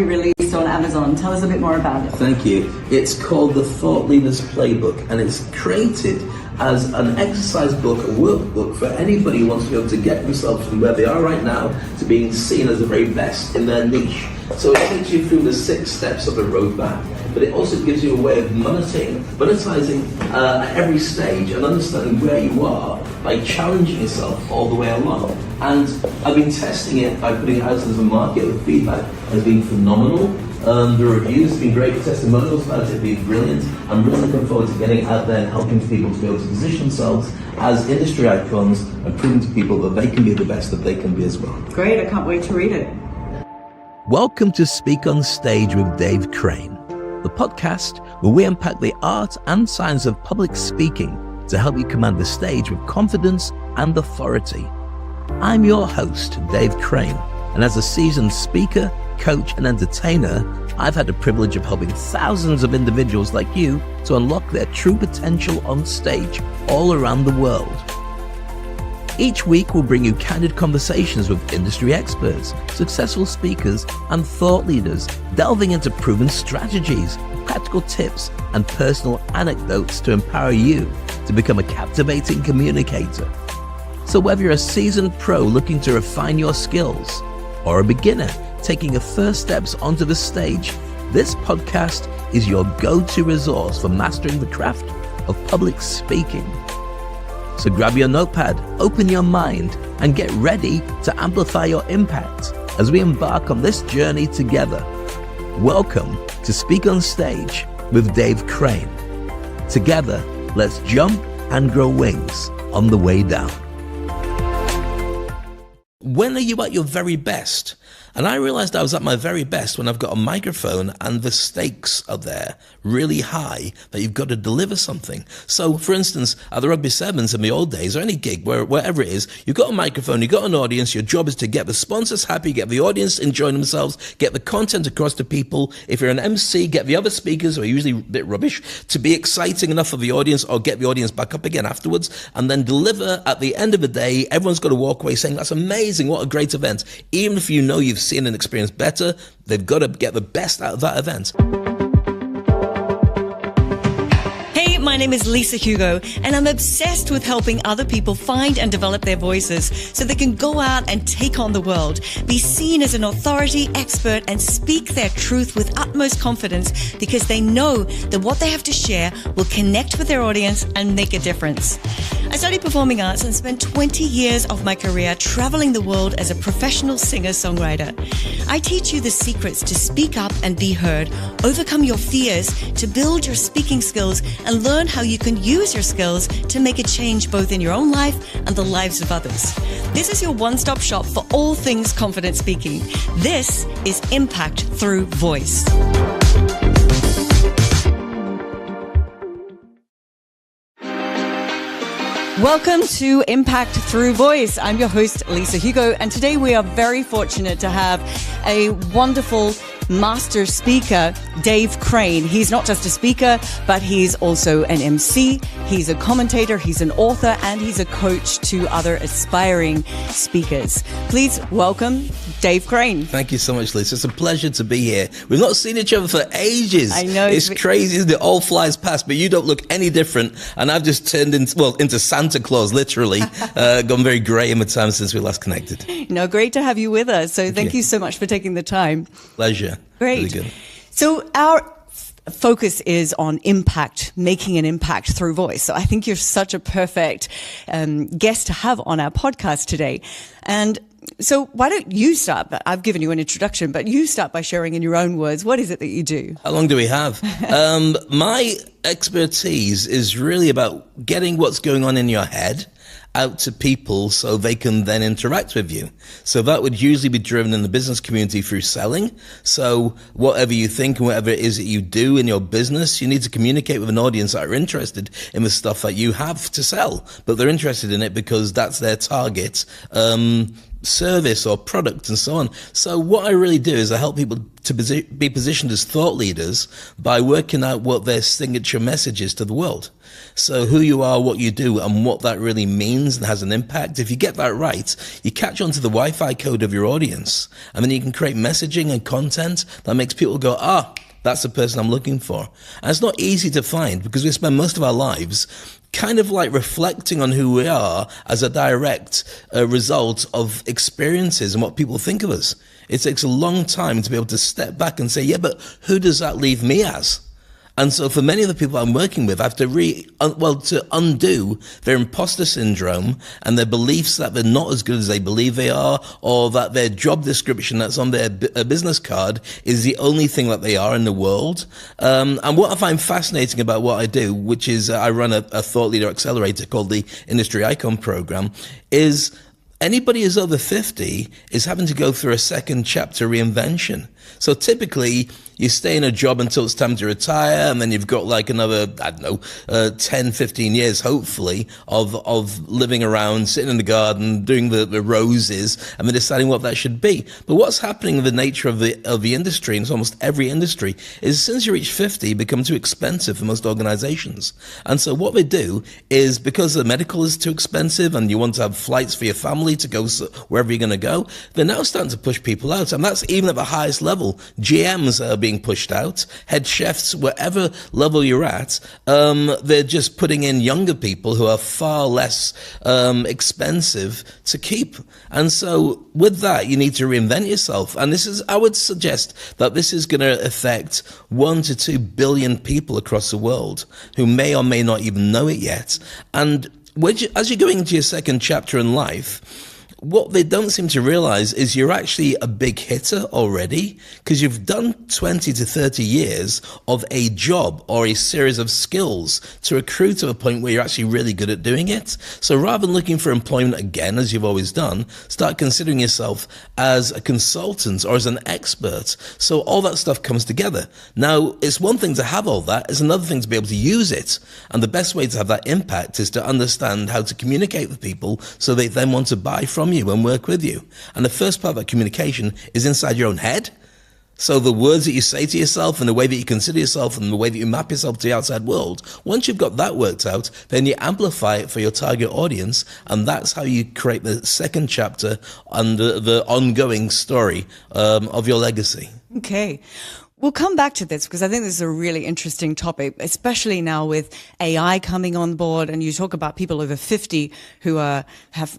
be released on Amazon. Tell us a bit more about it. Thank you. It's called the Thought Leaders Playbook, and it's created as an exercise book, a workbook for anybody who wants to be able to get themselves from where they are right now to being seen as the very best in their niche. So it takes you through the 6 steps of the roadmap, but it also gives you a way of monetizing at every stage and understanding where you are by challenging yourself all the way along. And I've been testing it by putting it out into the market. The feedback has been phenomenal. The reviews have been great, the testimonials about it have been brilliant. I'm really looking forward to getting out there and helping people to be able to position themselves as industry icons and proving to people that they can be the best that they can be as well. Great, I can't wait to read it. Welcome to Speak on Stage with Dave Crane, the podcast where we unpack the art and science of public speaking to help you command the stage with confidence and authority. I'm your host, Dave Crane, and as a seasoned speaker, coach, and entertainer, I've had the privilege of helping thousands of individuals like you to unlock their true potential on stage all around the world. Each week, we'll bring you candid conversations with industry experts, successful speakers, and thought leaders, delving into proven strategies, practical tips, and personal anecdotes to empower you to become a captivating communicator. So whether you're a seasoned pro looking to refine your skills, or a beginner taking your first steps onto the stage, this podcast is your go-to resource for mastering the craft of public speaking. So grab your notepad, open your mind, and get ready to amplify your impact as we embark on this journey together. Welcome to Speak on Stage with Dave Crane. Together, let's jump and grow wings on the way down. When are you at your very best? And I realized I was at my very best when I've got a microphone and the stakes are there really high that you've got to deliver something. So, for instance, at the Rugby Sevens in the old days, or any gig, wherever it is, you've got a microphone, you've got an audience, your job is to get the sponsors happy, get the audience enjoying themselves, get the content across to people. If you're an MC, get the other speakers, who are usually a bit rubbish, to be exciting enough for the audience, or get the audience back up again afterwards, and then deliver at the end of the day. Everyone's got to walk away saying, that's amazing, what a great event. Even if you know you've seen and experienced better, they've got to get the best out of that event. Hey, my name is Lisa Hugo, and I'm obsessed with helping other people find and develop their voices so they can go out and take on the world, be seen as an authority, expert, and speak their truth with utmost confidence because they know that what they have to share will connect with their audience and make a difference. I studied performing arts and spent 20 years of my career traveling the world as a professional singer-songwriter. I teach you the secrets to speak up and be heard, overcome your fears, to build your speaking skills, and learn how you can use your skills to make a change both in your own life and the lives of others. This is your one-stop shop for all things confident speaking. This is Impact Through Voice. Welcome to Impact Through Voice. I'm your host, Lisa Hugo, and today we are very fortunate to have a wonderful master speaker, Dave Crane. He's not just a speaker, but he's also an MC, he's a commentator, he's an author, and he's a coach to other aspiring speakers. Please welcome Dave Crane. Thank you so much, Lisa. It's a pleasure to be here. We've not seen each other for ages. I know. It's crazy, isn't it? All flies past, but you don't look any different. And I've just turned into Santa Claus, literally. Gone very grey in the time since we last connected. No, great to have you with us. So thank you so much for taking the time. Pleasure. Great. Really good. So our focus is on impact, making an impact through voice. So I think you're such a perfect guest to have on our podcast today. And so why don't you start? I've given you an introduction, but you start by sharing in your own words. What is it that you do? How long do we have? My expertise is really about getting what's going on in your head out to people so they can then interact with you. So that would usually be driven in the business community through selling. So whatever you think and whatever it is that you do in your business, you need to communicate with an audience that are interested in the stuff that you have to sell, but they're interested in it because that's their target service or product and so on. So what I really do is I help people to be positioned as thought leaders by working out what their signature message is to the world. So who you are, what you do, and what that really means and has an impact. If you get that right, you catch on to the Wi-Fi code of your audience, and then you can create messaging and content that makes people go, that's the person I'm looking for. And it's not easy to find because we spend most of our lives kind of like reflecting on who we are as a direct result of experiences and what people think of us. It takes a long time to be able to step back and say, yeah, but who does that leave me as? And so for many of the people I'm working with, I have to undo their imposter syndrome and their beliefs that they're not as good as they believe they are, or that their job description that's on their business card is the only thing that they are in the world. And what I find fascinating about what I do, which is I run a thought leader accelerator called the Industry Icon Program, is anybody who's over 50 is having to go through a second chapter reinvention. So typically, you stay in a job until it's time to retire, and then you've got like another, 10, 15 years, hopefully, of living around, sitting in the garden, doing the roses, and then deciding what that should be. But what's happening in the nature of the industry, and it's almost every industry, is as soon as you reach 50, it becomes too expensive for most organizations. And so what they do is, because the medical is too expensive, and you want to have flights for your family to go wherever you're going to go, they're now starting to push people out. And that's even at the highest level. GMs are being pushed out, head chefs, wherever level you're at, they're just putting in younger people who are far less expensive to keep. And so with that, you need to reinvent yourself. And I would suggest that this is going to affect 1 to 2 billion people across the world who may or may not even know it yet. And as you're going into your second chapter in life, what they don't seem to realize is you're actually a big hitter already, because you've done 20 to 30 years of a job or a series of skills to accrue to a point where you're actually really good at doing it. So rather than looking for employment again, as you've always done, start considering yourself as a consultant or as an expert. So all that stuff comes together. Now, it's one thing to have all that, it's another thing to be able to use it. And the best way to have that impact is to understand how to communicate with people so they then want to buy from you and work with you. And the first part of that communication is inside your own head. So the words that you say to yourself and the way that you consider yourself and the way that you map yourself to the outside world, once you've got that worked out, then you amplify it for your target audience, and that's how you create the second chapter and the ongoing story of your legacy. Okay. We'll come back to this because I think this is a really interesting topic, especially now with AI coming on board. And you talk about people over 50 who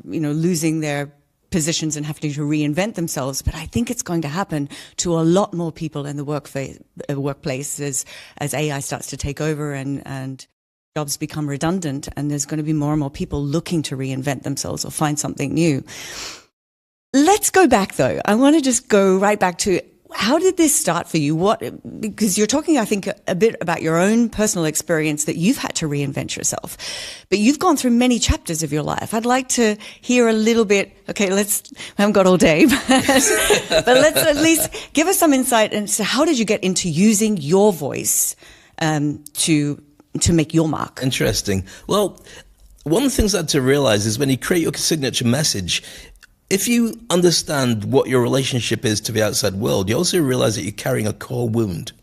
losing their positions and having to reinvent themselves. But I think it's going to happen to a lot more people in the workplace as AI starts to take over and jobs become redundant. And there's going to be more and more people looking to reinvent themselves or find something new. Let's go back, though. I want to just go right back to, how did this start for you? Because you're talking, I think, a bit about your own personal experience that you've had to reinvent yourself, but you've gone through many chapters of your life. I'd like to hear a little bit. Okay, we haven't got all day, but let's at least give us some insight into how did you get into using your voice to make your mark? Interesting. Well, one of the things I had to realize is when you create your signature message, if you understand what your relationship is to the outside world, you also realize that you're carrying a core wound.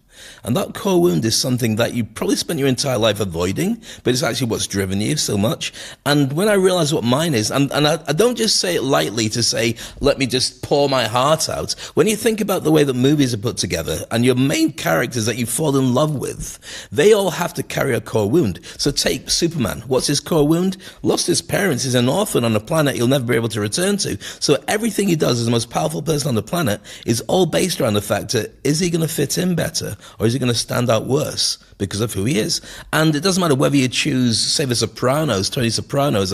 And that core wound is something that you probably spent your entire life avoiding, but it's actually what's driven you so much. And when I realized what mine is, and I don't just say it lightly to say, let me just pour my heart out. When you think about the way that movies are put together and your main characters that you fall in love with, they all have to carry a core wound. So take Superman. What's his core wound? Lost his parents. He's an orphan on a planet he'll never be able to return to. So everything he does as the most powerful person on the planet is all based around the fact that, is he going to fit in better? Or is he going to stand out worse because of who he is? And it doesn't matter whether you choose, say, The Sopranos, Tony Soprano as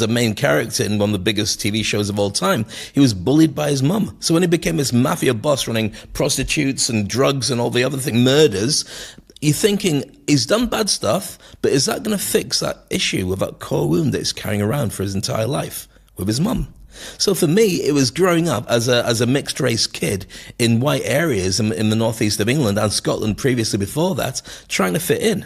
a main character in one of the biggest TV shows of all time. He was bullied by his mum. So when he became this mafia boss running prostitutes and drugs and all the other things, murders, you're thinking, he's done bad stuff, but is that going to fix that issue with that core wound that he's carrying around for his entire life with his mum? So for me, it was growing up as a mixed race kid in white areas in the northeast of England and Scotland previously before that, trying to fit in.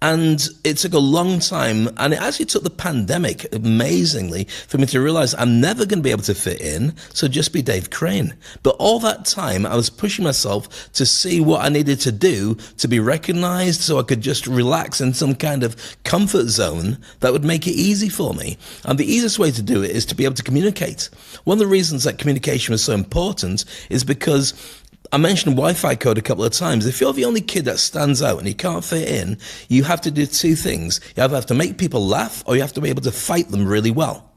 And it took a long time, and it actually took the pandemic, amazingly, for me to realize I'm never going to be able to fit in, so just be Dave Crane. But all that time, I was pushing myself to see what I needed to do to be recognized so I could just relax in some kind of comfort zone that would make it easy for me. And the easiest way to do it is to be able to communicate. One of the reasons that communication was so important is because I mentioned Wi-Fi code a couple of times. If you're the only kid that stands out and you can't fit in, you have to do two things. You either have to make people laugh or you have to be able to fight them really well.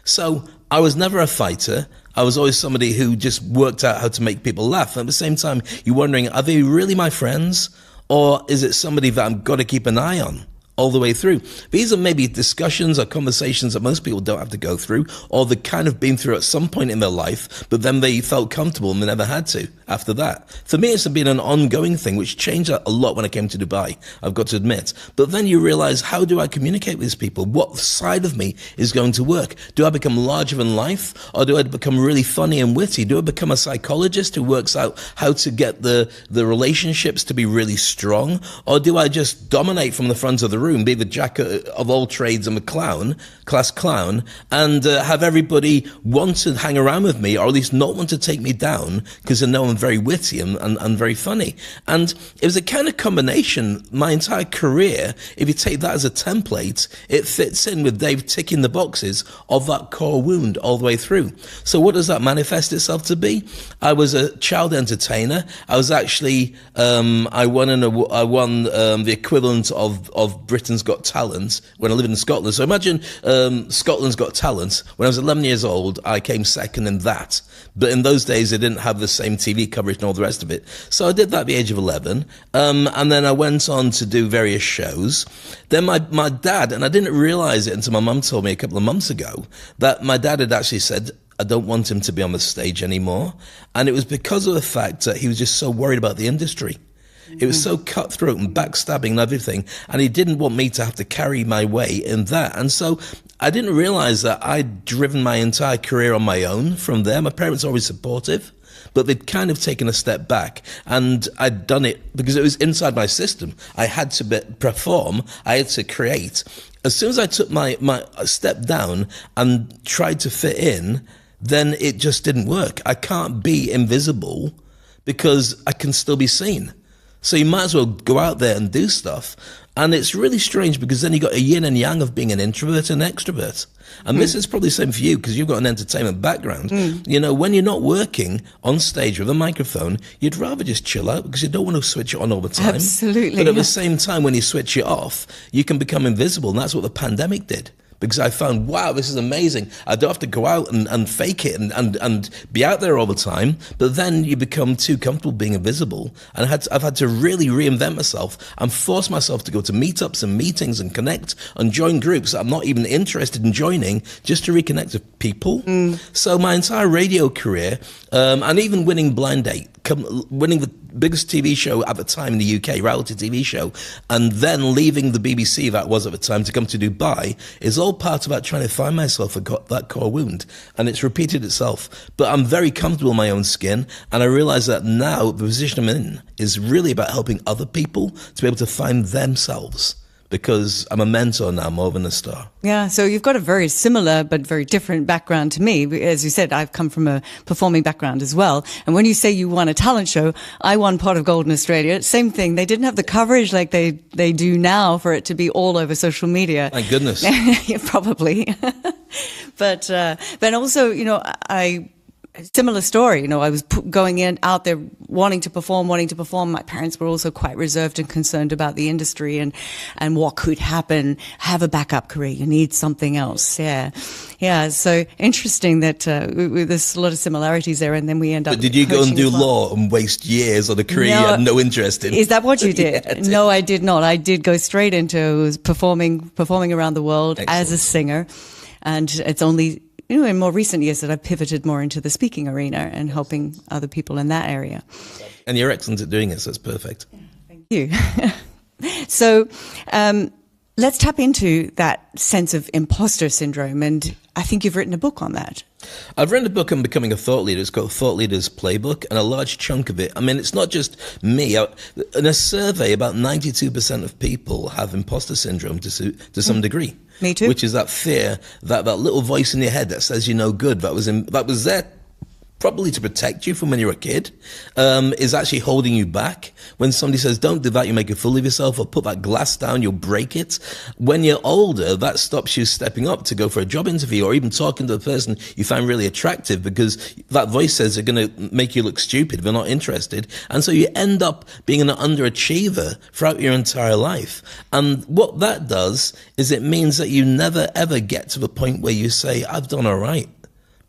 So I was never a fighter. I was always somebody who just worked out how to make people laugh. At the same time, you're wondering, are they really my friends? Or is it somebody that I've got to keep an eye on all the way through? These are maybe discussions or conversations that most people don't have to go through, or they've kind of been through at some point in their life, but then they felt comfortable and they never had to after that. For me, it's been an ongoing thing, which changed a lot when I came to Dubai, I've got to admit. But then you realize, how do I communicate with these people? What side of me is going to work? Do I become larger than life, or do I become really funny and witty? Do I become a psychologist who works out how to get the relationships to be really strong? Or do I just dominate from the front of the room, be the jack of all trades and the class clown, and have everybody want to hang around with me, or at least not want to take me down because they know I'm very witty and very funny? And it was a kind of combination. My entire career, if you take that as a template, it fits in with Dave ticking the boxes of that core wound all the way through. So what does that manifest itself to be? I was a child entertainer. I was actually, I won the equivalent of Britain's Got Talent when I lived in Scotland. So imagine Scotland's Got Talent. When I was 11 years old, I came second in that. But in those days, they didn't have the same TV coverage and all the rest of it. So I did that at the age of 11. And then I went on to do various shows. Then my dad, and I didn't realize it until my mum told me a couple of months ago, that my dad had actually said, I don't want him to be on the stage anymore. And it was because of the fact that he was just so worried about the industry. It was so cutthroat and backstabbing and everything, and he didn't want me to have to carry my way in that. And so I didn't realize that I'd driven my entire career on my own from there. My parents were always supportive, but they'd kind of taken a step back, and I'd done it because it was inside my system. I had to perform, I had to create. As soon as I took my step down and tried to fit in, then it just didn't work. I can't be invisible because I can still be seen. So you might as well go out there and do stuff. And it's really strange because then you got a yin and yang of being an introvert and extrovert. And this is probably the same for you because you've got an entertainment background. You know, when you're not working on stage with a microphone, you'd rather just chill out because you don't want to switch it on all the time. Absolutely. But at the same time, when you switch it off, you can become invisible. And that's what the pandemic did. Because I found, wow, this is amazing. I don't have to go out and fake it and be out there all the time. But then you become too comfortable being invisible. And I've had to really reinvent myself and force myself to go to meetups and meetings and connect and join groups that I'm not even interested in joining, just to reconnect with people. So my entire radio career, and even winning Blind Date, winning the biggest TV show at the time in the UK, reality TV show, and then leaving the BBC that was at the time to come to Dubai, is all part of that trying to find myself that core wound. And it's repeated itself. But I'm very comfortable in my own skin, and I realize that now the position I'm in is really about helping other people to be able to find themselves. Because I'm a mentor now more than a star. Yeah, so you've got a very similar but very different background to me. As you said, I've come from a performing background as well. And when you say you won a talent show, I won Pot of Gold in Australia. Same thing. They didn't have the coverage like they do now for it to be all over social media. Thank goodness. Yeah, probably. But also, you know, similar story. You know, I was going out there wanting to perform. My parents were also quite reserved and concerned about the industry and what could happen. Have a backup career. You need something else. Yeah. So interesting that there's a lot of similarities there, and then we end up. But did you go and do law and waste years on a career you had no interest in? Is that what you did? Yeah, No, I did not. I did go straight into performing around the world. Excellent. As a singer, and it's only, you know, in more recent years that I've pivoted more into the speaking arena and helping other people in that area. And you're excellent at doing it, so it's perfect. Thank you. So, Let's tap into that sense of imposter syndrome, and I think you've written a book on that. I've written a book on becoming a thought leader. It's called Thought Leaders Playbook, and a large chunk of it, I mean, it's not just me. In a survey, about 92% of people have imposter syndrome to some degree. Me too. Which is that fear, that little voice in your head that says you're no good, that was there probably to protect you from when you're a kid, is actually holding you back. When somebody says, don't do that, you make a fool of yourself, or put that glass down, you'll break it. When you're older, that stops you stepping up to go for a job interview, or even talking to the person you find really attractive, because that voice says they're going to make you look stupid if they're not interested. And so you end up being an underachiever throughout your entire life. And what that does is it means that you never ever get to the point where you say, I've done all right.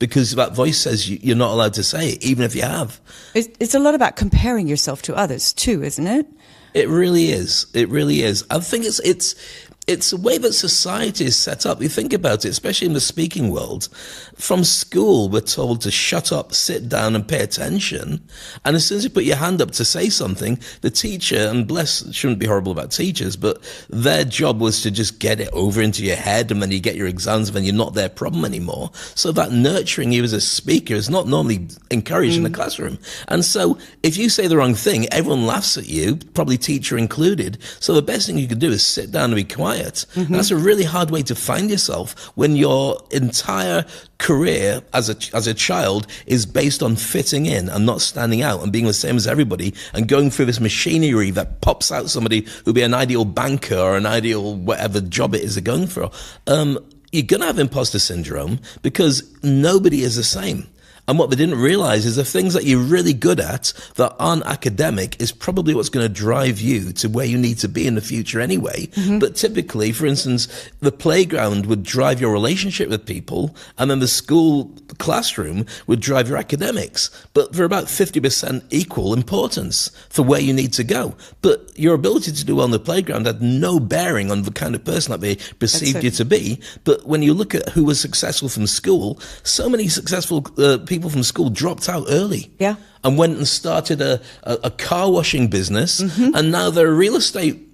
Because that voice says you're not allowed to say it, even if you have. It's a lot about comparing yourself to others too, isn't it? It really is. It really is. I think it's a way that society is set up. You think about it, especially in the speaking world. From school, we're told to shut up, sit down, and pay attention. And as soon as you put your hand up to say something, the teacher, and bless, shouldn't be horrible about teachers, but their job was to just get it over into your head, and then you get your exams, and then you're not their problem anymore. So that nurturing you as a speaker is not normally encouraged in the classroom. And so if you say the wrong thing, everyone laughs at you, probably teacher included. So the best thing you could do is sit down and be quiet. That's a really hard way to find yourself when your entire career as a child is based on fitting in and not standing out and being the same as everybody and going through this machinery that pops out somebody who'll be an ideal banker or an ideal whatever job it is they're going for. You're going to have imposter syndrome because nobody is the same. And what they didn't realize is the things that you're really good at that aren't academic is probably what's going to drive you to where you need to be in the future anyway. But typically, for instance, the playground would drive your relationship with people, and then the school classroom would drive your academics. But they're about 50% equal importance for where you need to go. But your ability to do well on the playground had no bearing on the kind of person that they perceived you to be. But when you look at who was successful from school, so many successful people from school dropped out early. Yeah. And went and started a car washing business, and now they're a real estate,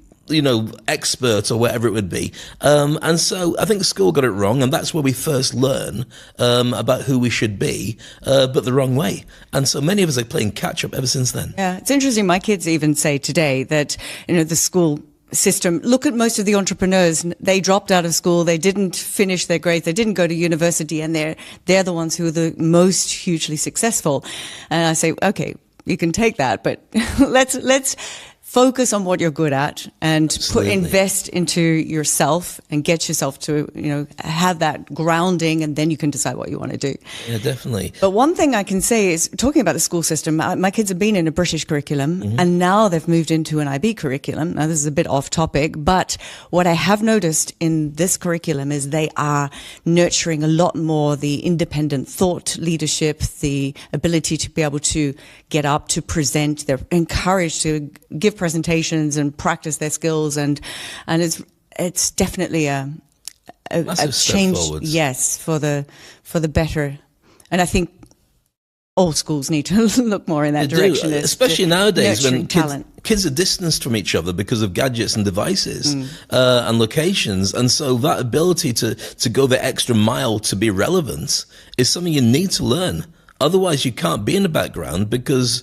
expert or whatever it would be. And so I think school got it wrong, and that's where we first learn about who we should be, but the wrong way. And so many of us are playing catch up ever since then. Yeah, it's interesting. My kids even say today that, the school system, look at most of the entrepreneurs, they dropped out of school, they didn't finish their grades, they didn't go to university, and they're the ones who are the most hugely successful. And I say, okay, you can take that, but let's focus on what you're good at and invest into yourself and get yourself to, have that grounding, and then you can decide what you want to do. Yeah, definitely. But one thing I can say is, talking about the school system, my kids have been in a British curriculum and now they've moved into an IB curriculum. Now, this is a bit off topic, but what I have noticed in this curriculum is they are nurturing a lot more the independent thought leadership, the ability to be able to get up, to present. They're encouraged to give presentations and practice their skills, and it's definitely a change, yes, for the better. And I think all schools need to look more in that direction, especially nowadays when kids are distanced from each other because of gadgets and devices and locations, and so that ability to go the extra mile to be relevant is something you need to learn. Otherwise, you can't be in the background, because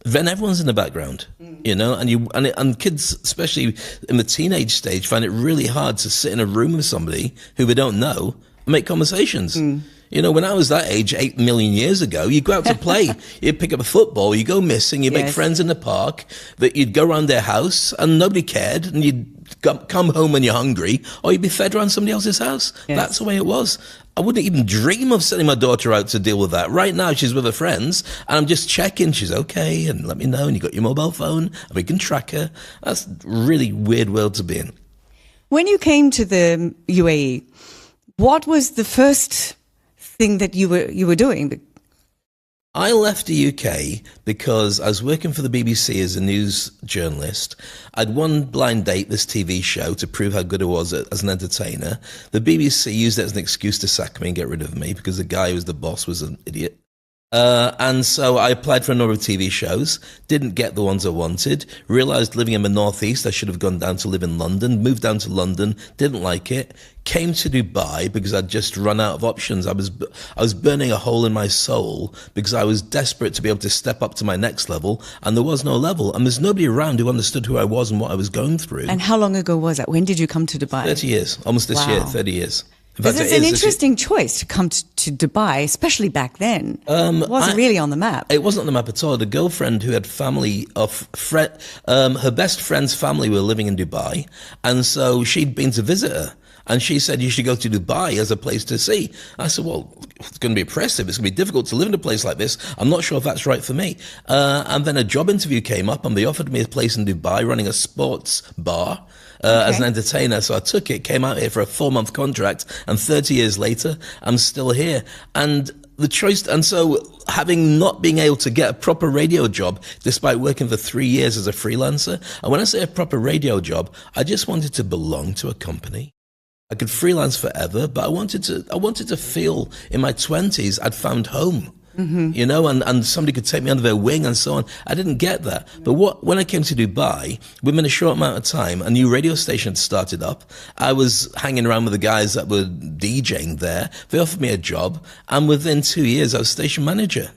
then everyone's in the background, and kids, especially in the teenage stage, find it really hard to sit in a room with somebody who they don't know and make conversations. When I was that age 8 million years ago, you go out to play, you'd pick up a football, you go missing, you make friends in the park, that you'd go around their house and nobody cared, and you'd come home when you're hungry, or you'd be fed around somebody else's house. Yes. That's the way it was. I wouldn't even dream of sending my daughter out to deal with that. Right now, she's with her friends, and I'm just checking she's okay, and let me know, and you got your mobile phone, and we can track her. That's a really weird world to be in. When you came to the UAE, what was the first thing that you were doing? I left the UK because I was working for the BBC as a news journalist. I'd won Blind Date, this TV show, to prove how good I was as an entertainer. The BBC used it as an excuse to sack me and get rid of me because the guy who was the boss was an idiot. And so I applied for a number of TV shows, didn't get the ones I wanted, realised living in the Northeast I should have gone down to live in London, moved down to London, didn't like it, came to Dubai because I'd just run out of options. I was burning a hole in my soul because I was desperate to be able to step up to my next level, and there was no level, and there's nobody around who understood who I was and what I was going through. And how long ago was that? When did you come to Dubai? 30 years, almost this year, 30 years. In fact, This is an interesting choice to come to Dubai, especially back then. It wasn't really on the map. It wasn't on the map at all. The girlfriend who had family her best friend's family were living in Dubai, and so she'd been to visit her. And she said, you should go to Dubai as a place to see. I said, well, it's going to be oppressive. It's going to be difficult to live in a place like this. I'm not sure if that's right for me. And then a job interview came up, and they offered me a place in Dubai running a sports bar. As an entertainer, so I took it, came out here for a 4-month contract, and 30 years later, I'm still here. And the choice, and so having not being able to get a proper radio job, despite working for 3 years as a freelancer, and when I say a proper radio job, I just wanted to belong to a company. I could freelance forever, but I wanted to feel in my 20s I'd found home. You know, and somebody could take me under their wing and so on. I didn't get that. But when I came to Dubai, within a short amount of time, a new radio station had started up. I was hanging around with the guys that were DJing there. They offered me a job, and within 2 years, I was station manager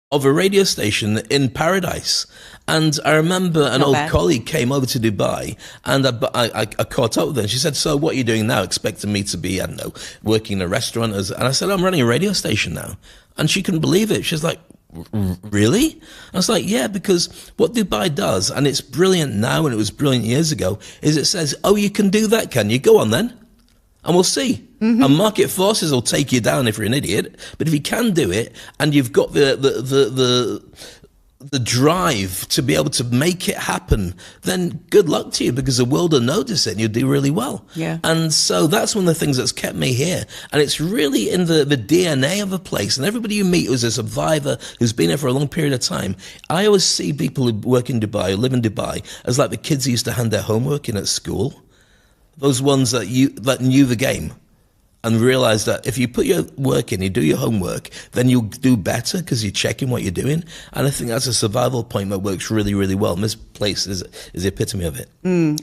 of a radio station in Paradise. And I remember an old colleague came over to Dubai, and I caught up with her, and she said, so what are you doing now? Expecting me to be, I don't know, working in a restaurant. And I said, I'm running a radio station now. And she couldn't believe it. She's like, really? I was like, yeah, because what Dubai does, and it's brilliant now and it was brilliant years ago, is it says, oh, you can do that, can you? Go on then. And we'll see. And market forces will take you down if you're an idiot. But if you can do it, and you've got the drive to be able to make it happen, then good luck to you, because the world will notice it and you'll do really well. Yeah. And so that's one of the things that's kept me here. And it's really in the DNA of a place. And everybody you meet who's a survivor, who's been here for a long period of time, I always see people who work in Dubai, who live in Dubai, as like the kids who used to hand their homework in at school. Those ones that knew the game and realize that if you put your work in, you do your homework, then you'll do better because you're checking what you're doing. And I think that's a survival point that works really, really well. And this place is the epitome of it.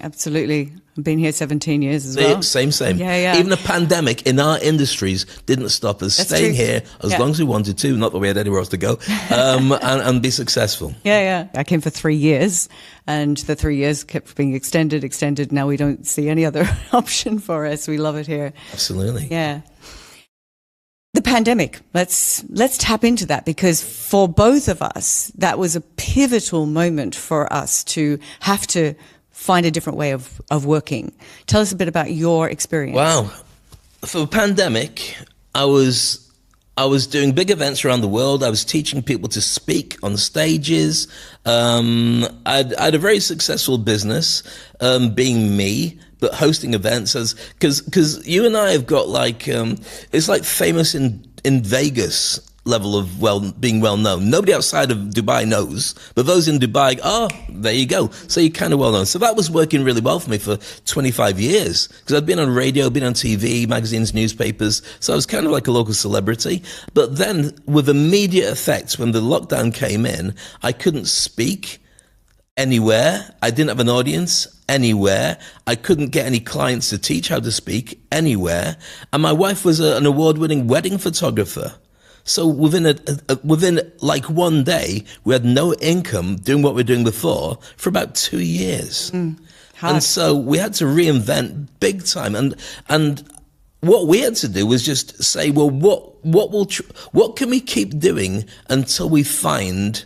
Absolutely. I've been here 17 years as well. Same. Yeah. Even a pandemic in our industries didn't stop us staying here as long as we wanted to, not that we had anywhere else to go, and be successful. Yeah. I came for 3 years, and the 3 years kept being extended. Now we don't see any other option for us. We love it here. Absolutely. Yeah. The pandemic, let's tap into that, because for both of us, that was a pivotal moment for us to have to find a different way of working. Tell us a bit about your experience. Wow. For the pandemic, I was doing big events around the world. I was teaching people to speak on stages. I had a very successful business, being me, but hosting events because you and I have got like, it's like famous in Vegas level of being well known. Nobody outside of Dubai knows, but those in Dubai, there you go. So you're kind of well known. So that was working really well for me for 25 years because I'd been on radio, been on TV, magazines, newspapers. So I was kind of like a local celebrity. But then with immediate effects, when the lockdown came in, I couldn't speak anywhere. I didn't have an audience anywhere. I couldn't get any clients to teach how to speak anywhere. And my wife was an award-winning wedding photographer. So within like 1 day, we had no income doing what we were doing before for about 2 years. And so we had to reinvent big time. And what we had to do was just say, well, what can we keep doing until we find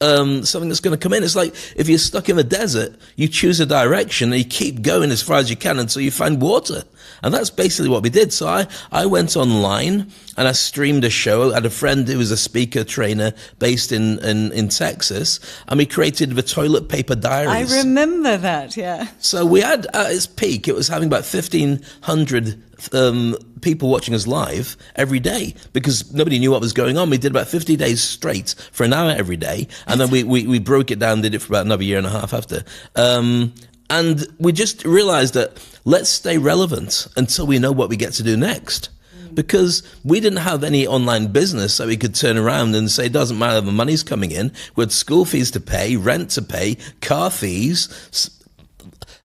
something that's going to come in? It's like if you're stuck in the desert, you choose a direction and you keep going as far as you can until you find water. And that's basically what we did. So I went online and I streamed a show. I had a friend who was a speaker trainer based in Texas, and we created the toilet paper diaries. I remember that, yeah. So we had, at its peak, it was having about 1,500 people watching us live every day because nobody knew what was going on. We did about 50 days straight for an hour every day, and then we broke it down, did it for about another year and a half after. And we just realized that let's stay relevant until we know what we get to do next. because we didn't have any online business so we could turn around and say, it doesn't matter, the money's coming in. We had school fees to pay, rent to pay, car fees.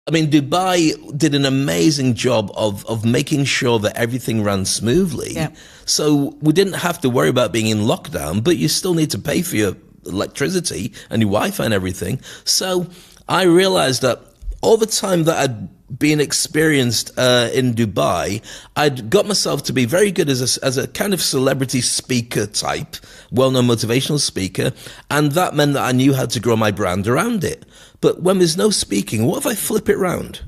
I mean, Dubai did an amazing job of making sure that everything ran smoothly. Yeah. So we didn't have to worry about being in lockdown, but you still need to pay for your electricity and your Wi-Fi and everything. So I realized that all the time that I'd been experienced in Dubai, I'd got myself to be very good as a kind of celebrity speaker type, well-known motivational speaker, and that meant that I knew how to grow my brand around it. But when there's no speaking, what if I flip it round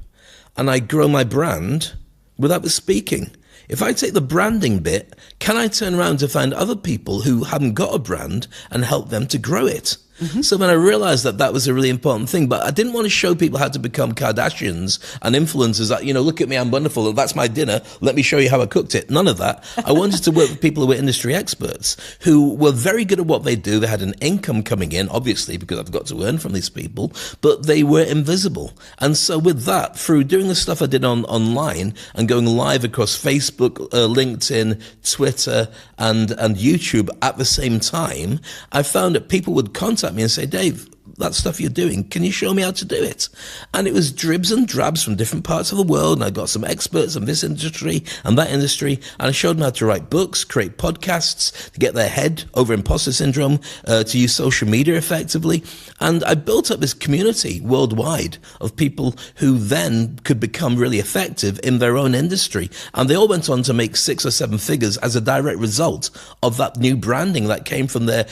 and I grow my brand without the speaking? If I take the branding bit, can I turn around to find other people who haven't got a brand and help them to grow it? So then I realized that that was a really important thing, but I didn't want to show people how to become Kardashians and influencers that, look at me, I'm wonderful, that's my dinner, let me show you how I cooked it. None of that. I wanted to work with people who were industry experts, who were very good at what they do. They had an income coming in, obviously, because I've got to earn from these people, but they were invisible. And so with that, through doing the stuff I did online and going live across Facebook, LinkedIn, Twitter, and YouTube at the same time, I found that people would contact me and say, Dave, that stuff you're doing, can you show me how to do it? And it was dribs and drabs from different parts of the world, and I got some experts in this industry and that industry, and I showed them how to write books, create podcasts, to get their head over imposter syndrome, to use social media effectively, and I built up this community worldwide of people who then could become really effective in their own industry, and they all went on to make 6 or 7 figures as a direct result of that new branding that came from their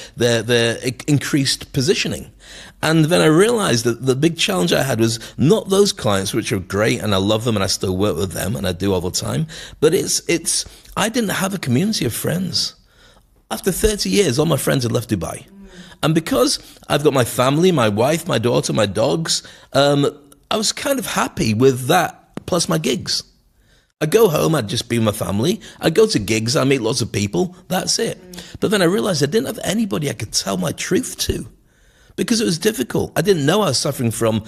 increased positioning. And then I realized that the big challenge I had was not those clients, which are great, and I love them, and I still work with them, and I do all the time, but I didn't have a community of friends. After 30 years, all my friends had left Dubai. And because I've got my family, my wife, my daughter, my dogs, I was kind of happy with that, plus my gigs. I go home, I'd just be with my family. I go to gigs, I meet lots of people, that's it. But then I realized I didn't have anybody I could tell my truth to, because it was difficult. I didn't know I was suffering from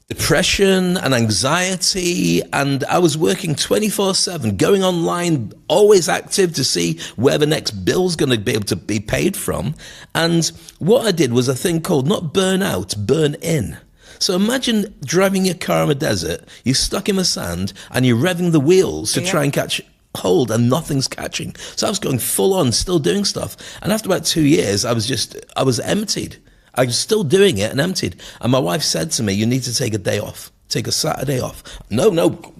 depression and anxiety, and I was working 24/7, going online, always active to see where the next bill's going to be able to be paid from. And what I did was a thing called not burn out, burn in. So imagine driving your car in the desert, you're stuck in the sand, and you're revving the wheels to try and catch hold, and nothing's catching. So I was going full on, still doing stuff. And after about 2 years, I was emptied. I was still doing it and emptied. And my wife said to me, you need to take a day off. Take a Saturday off. No,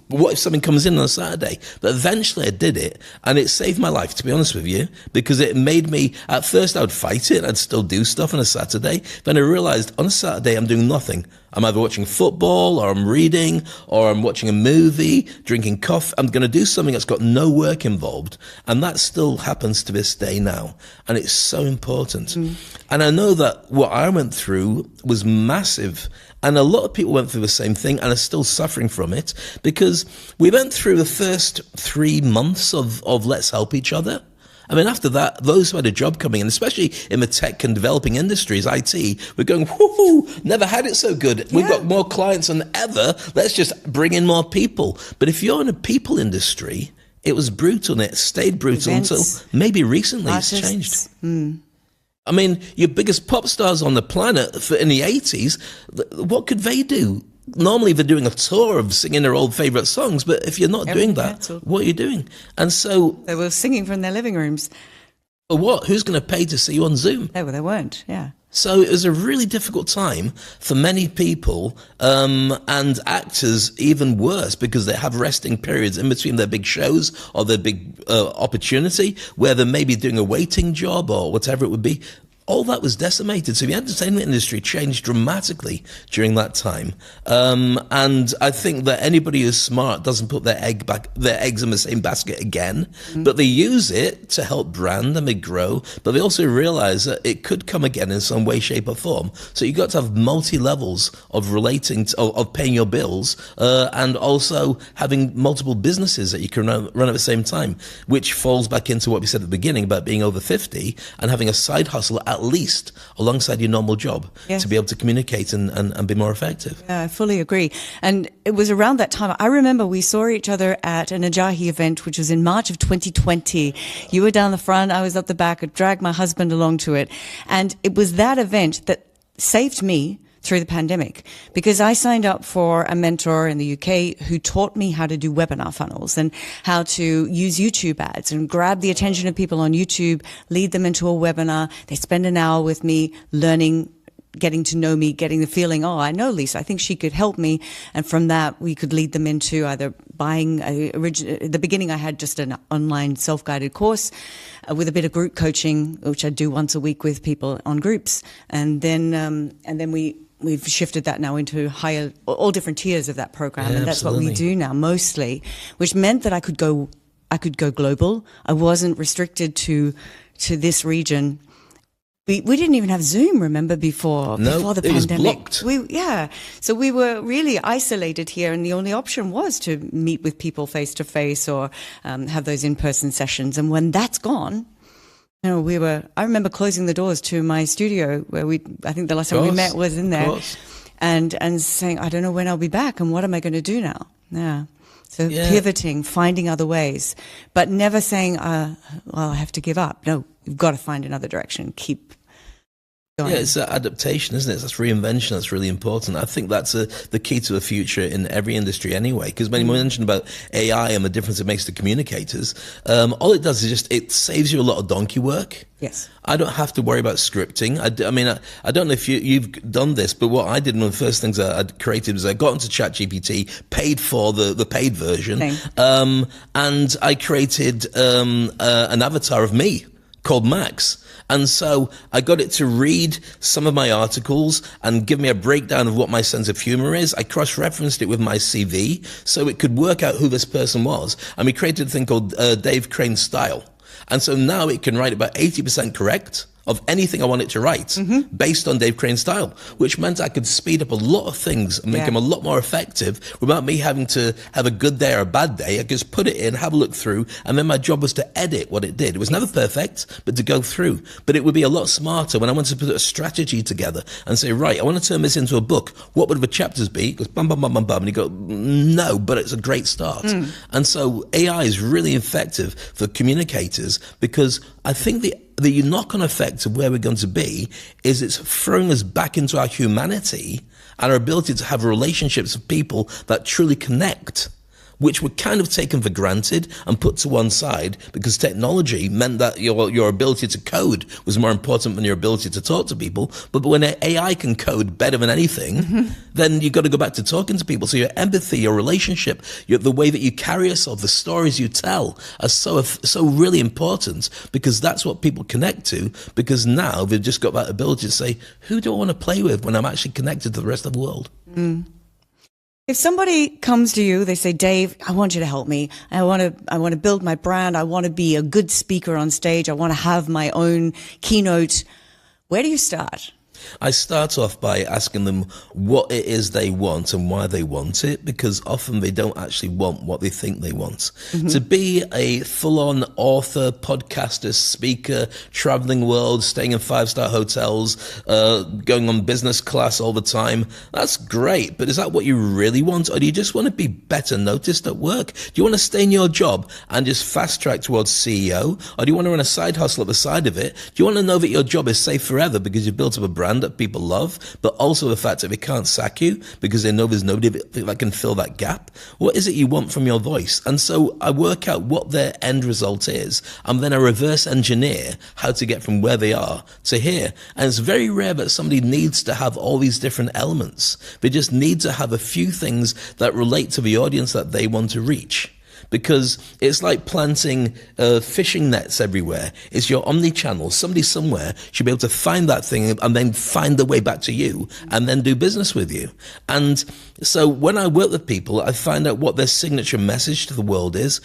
what if something comes in on a Saturday? But eventually I did it, and it saved my life, to be honest with you, because it made me, at first I would fight it, I'd still do stuff on a Saturday. Then I realized on a Saturday I'm doing nothing. I'm either watching football, or I'm reading, or I'm watching a movie, drinking coffee. I'm going to do something that's got no work involved. And that still happens to this day now. And it's so important. And I know that what I went through was massive. And a lot of people went through the same thing and are still suffering from it, because we went through the first 3 months of let's help each other. I mean, after that, those who had a job coming in, especially in the tech and developing industries, IT, we're going, whoo, never had it so good. We've got more clients than ever. Let's just bring in more people. But if you're in a people industry, it was brutal, and it stayed brutal until maybe recently it's changed. I mean, your biggest pop stars on the planet in the 80s, what could they do? Normally they're doing a tour of singing their old favourite songs, but if you're not doing that, what are you doing? And so they were singing from their living rooms. Or what? Who's going to pay to see you on Zoom? No, they weren't, yeah. So it was a really difficult time for many people, and actors even worse, because they have resting periods in between their big shows or their big opportunity, where they're maybe doing a waiting job or whatever it would be. All that was decimated. So the entertainment industry changed dramatically during that time. And I think that anybody who's smart doesn't put their eggs in the same basket again, but they use it to help brand and they grow, but they also realize that it could come again in some way, shape or form. So you've got to have multi-levels of relating to, of paying your bills, and also having multiple businesses that you can run at the same time, which falls back into what we said at the beginning about being over 50 and having a side hustle at at least alongside your normal job Yes. to be able to communicate and be more effective. Yeah, I fully agree. And it was around that time. I remember we saw each other at an Ajahi event, which was in March of 2020. You were down the front, I was up the back. I dragged my husband along to it. And it was that event that saved me through the pandemic, because I signed up for a mentor in the UK who taught me how to do webinar funnels and how to use YouTube ads and grab the attention of people on YouTube, lead them into a webinar. They spend an hour with me learning, getting to know me, getting the feeling, oh, I know Lisa, I think she could help me. And from that, we could lead them into either buying at the beginning, I had just an online self-guided course with a bit of group coaching, which I do once a week with people on groups. And then we've shifted that now into higher, all different tiers of that program. Yeah, and that's what we absolutely. do now mostly, which meant that I could go global. I wasn't restricted to this region. We didn't even have Zoom, remember, before the it was pandemic. blocked. So we were really isolated here, and the only option was to meet with people face to face or have those in-person sessions. And when that's gone, I remember closing the doors to my studio where I think the last time we met was in there, and saying, I don't know when I'll be back, and what am I going to do now? Yeah. So pivoting, finding other ways, but never saying, well, I have to give up. No, you've got to find another direction. Keep going. Yeah, it's adaptation, isn't it? That's reinvention. That's really important. I think that's the key to the future in every industry anyway. Because when you mentioned about AI and the difference it makes to communicators, all it does is it saves you a lot of donkey work. Yes. I don't have to worry about scripting. I don't know if you've done this, but what I did, one of the first things I created was I got into ChatGPT, paid for the paid version, and I created an avatar of me called Max. And so I got it to read some of my articles and give me a breakdown of what my sense of humor is. I cross-referenced it with my CV so it could work out who this person was. And we created a thing called Dave Crane Style. And so now it can write about 80% correct of anything I want it to write based on Dave Crane's style, which meant I could speed up a lot of things and make them a lot more effective without me having to have a good day or a bad day. I could just put it in, have a look through, and then my job was to edit what it did. It was never perfect, but to go through. But it would be a lot smarter when I wanted to put a strategy together and say, right, I want to turn this into a book. What would the chapters be? It goes bum, bum, bum, bum, bum. And you go, no, but it's a great start. And so AI is really effective for communicators because I think the knock-on effect of where we're going to be is it's throwing us back into our humanity and our ability to have relationships with people that truly connect, which were kind of taken for granted and put to one side because technology meant that your ability to code was more important than your ability to talk to people. But when AI can code better than anything, then you've got to go back to talking to people. So your empathy, your relationship, the way that you carry yourself, the stories you tell are so really important because that's what people connect to, because now they've just got that ability to say, who do I want to play with when I'm actually connected to the rest of the world? If somebody comes to you, they say, Dave, I want you to help me. I want to build my brand. I want to be a good speaker on stage. I want to have my own keynote. Where do you start? I start off by asking them what it is they want and why they want it, because often they don't actually want what they think they want. To be a full-on author, podcaster, speaker, traveling world, staying in 5-star hotels, going on business class all the time, that's great. But is that what you really want? Or do you just want to be better noticed at work? Do you want to stay in your job and just fast track towards CEO? Or do you want to run a side hustle at the side of it? Do you want to know that your job is safe forever because you've built up a brand that people love, but also the fact that they can't sack you because they know there's nobody that can fill that gap? What is it you want from your voice? And so I work out what their end result is, and then I reverse engineer how to get from where they are to here. And it's very rare that somebody needs to have all these different elements. They just need to have a few things that relate to the audience that they want to reach. Because it's like planting fishing nets everywhere. It's your omni-channel. Somebody somewhere should be able to find that thing and then find their way back to you and then do business with you. And so when I work with people, I find out what their signature message to the world is.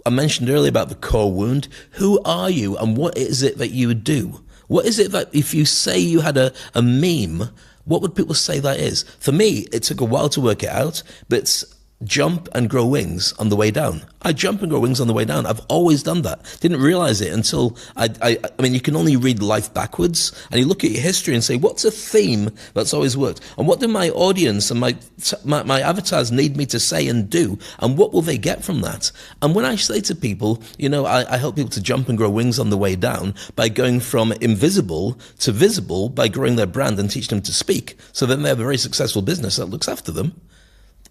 I mentioned earlier about the core wound. Who are you and what is it that you would do? What is it that if you say you had a meme, what would people say that is? For me, it took a while to work it out, but jump and grow wings on the way down. I jump and grow wings on the way down. I've always done that. Didn't realize it until I mean, you can only read life backwards, and you look at your history and say, what's a theme that's always worked? And what do my audience and my avatars need me to say and do? And what will they get from that? And when I say to people, I help people to jump and grow wings on the way down by going from invisible to visible by growing their brand and teaching them to speak. So then they have a very successful business that looks after them.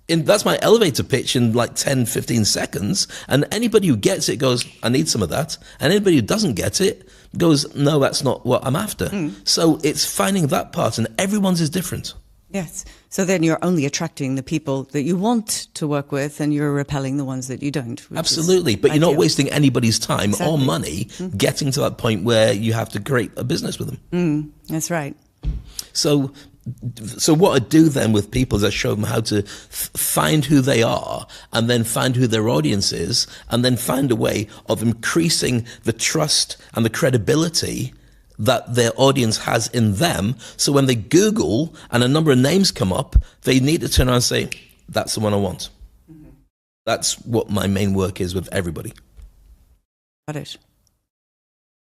That's my elevator pitch in like 10, 15 seconds. And anybody who gets it goes, I need some of that. And anybody who doesn't get it goes, no, that's not what I'm after. So it's finding that part, and everyone's is different. Yes. So then you're only attracting the people that you want to work with, and you're repelling the ones that you don't. Absolutely. But you're not wasting anybody's time or money getting to that point where you have to create a business with them. That's right. So what I do then with people is I show them how to find who they are, and then find who their audience is, and then find a way of increasing the trust and the credibility that their audience has in them. So when they Google and a number of names come up, they need to turn around and say, that's the one I want. That's what my main work is with everybody. Got it.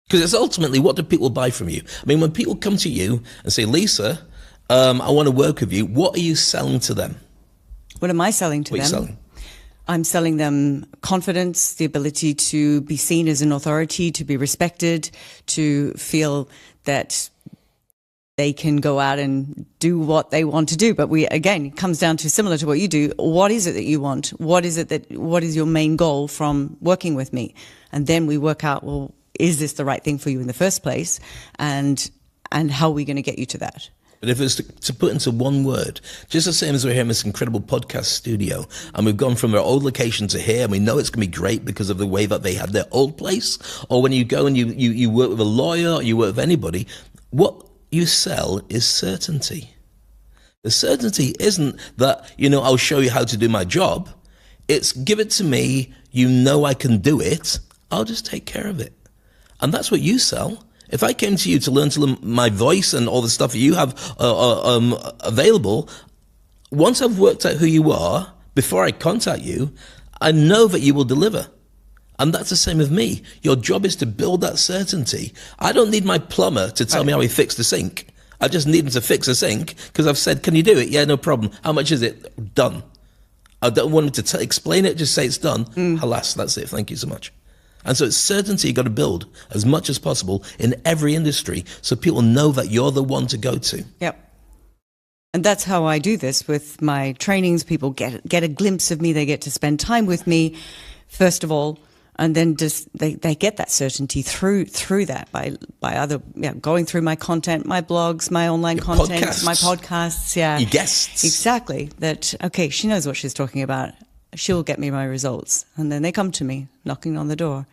Because it's ultimately, what do people buy from you? I mean, when people come to you and say, Lisa, I want to work with you, what are you selling to them? What am I selling to them? What are you selling? I'm selling them confidence, the ability to be seen as an authority, to be respected, to feel that they can go out and do what they want to do. But again, it comes down to, similar to what you do, what is it that you want? What is your main goal from working with me? And then we work out, well, is this the right thing for you in the first place? And how are we going to get you to that? But if it's to put into one word, just the same as we're here in this incredible podcast studio, and we've gone from our old location to here, and we know it's going to be great because of the way that they had their old place, or when you go and you work with a lawyer, or you work with anybody, what you sell is certainty. The certainty isn't that, I'll show you how to do my job. It's give it to me, I can do it, I'll just take care of it. And that's what you sell. If I came to you to learn my voice and all the stuff that you have available, once I've worked out who you are, before I contact you, I know that you will deliver. And that's the same with me. Your job is to build that certainty. I don't need my plumber to tell me how he fixed the sink. I just need him to fix a sink because I've said, can you do it? Yeah, no problem. How much is it? Done. I don't want him to explain it, just say it's done. Alas, that's it. Thank you so much. And so it's certainty you've got to build as much as possible in every industry so people know that you're the one to go to. Yep. And that's how I do this with my trainings. People get a glimpse of me. They get to spend time with me, first of all, and then just they get that certainty through that by other going through my content, my blogs, my online content, my podcasts. Yeah, your guests. Exactly. That okay, she knows what she's talking about. She'll get me my results. And then they come to me knocking on the door.